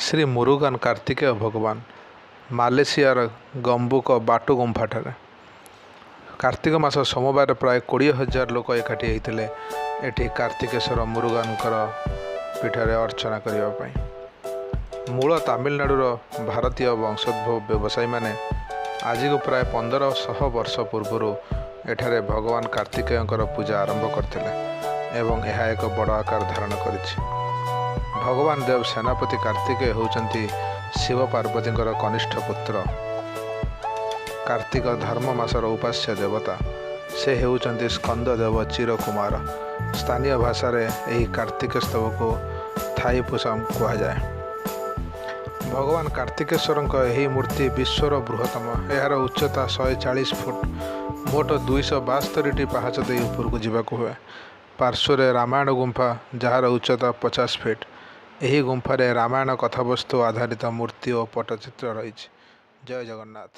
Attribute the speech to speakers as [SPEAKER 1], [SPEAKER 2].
[SPEAKER 1] ଶ୍ରୀ ମୁରୁଗାନ କାର୍ତ୍ତିକେୟ ଭଗବାନ ମାଲେସିଆର ଗମ୍ବୁକ ବାଟୁ ଗୁମ୍ଫାଠାରେ କାର୍ତ୍ତିକ ମାସ ସୋମବାର ପ୍ରାୟ 20,000 ଲୋକ ଏକାଠି ହୋଇଥିଲେ ଏଠି କାର୍ତ୍ତିକେଶ୍ୱର ମୁରୁଗାନଙ୍କର ପୀଠରେ ଅର୍ଚ୍ଚନା କରିବା ପାଇଁ। ମୂଳ ତାମିଲନାଡୁର ଭାରତୀୟ ବଂଶୋଦ୍ଭବ ବ୍ୟବସାୟୀମାନେ ଆଜିକୁ ପ୍ରାୟ 1500 ବର୍ଷ ପୂର୍ବରୁ ଏଠାରେ ଭଗବାନ କାର୍ତ୍ତିକେୟଙ୍କର ପୂଜା ଆରମ୍ଭ କରିଥିଲେ ଏବଂ ଏହା ଏକ ବଡ଼ ଆକାର ଧାରଣ କରିଛି। ଭଗବାନ ଦେବ ସେନାପତି କାର୍ତ୍ତିକେୟ ହେଉଛନ୍ତି ଶିବ ପାର୍ବତୀଙ୍କର କନିଷ୍ଠ ପୁତ୍ର। କାର୍ତ୍ତିକ ଧର୍ମ ମାସର ଉପାସ୍ୟ ଦେବତା। ସେ ହେଉଛନ୍ତି ସ୍କନ୍ଦ ଦେବ ଚିରକୁମାର। ସ୍ଥାନୀୟ ଭାଷାରେ ଏହି କାର୍ତ୍ତିକେଶ୍ୱରକୁ ଥାଇପୁସାମ କୁହାଯାଏ। ଭଗବାନ କାର୍ତ୍ତିକେଶ୍ୱରଙ୍କ ଏହି ମୂର୍ତ୍ତି ବିଶ୍ୱର ବୃହତ୍ତମ। ଏହାର ଉଚ୍ଚତା 140 ଫୁଟ। ମୋଟ 272ଟି ପାହାଚ ଦେଇ ଉପରକୁ ଯିବାକୁ ହୁଏ। ପାର୍ଶ୍ୱରେ ରାମାୟଣ ଗୁମ୍ଫା, ଯାହାର ଉଚ୍ଚତା 50 ଫିଟ। ଏହି ଗୁମ୍ଫାରେ ରାମାୟଣ କଥାବସ୍ତୁ ଆଧାରିତ ମୂର୍ତ୍ତି ଓ ପଟ୍ଟଚିତ୍ର ରହିଛି। ଜୟ ଜଗନ୍ନାଥ।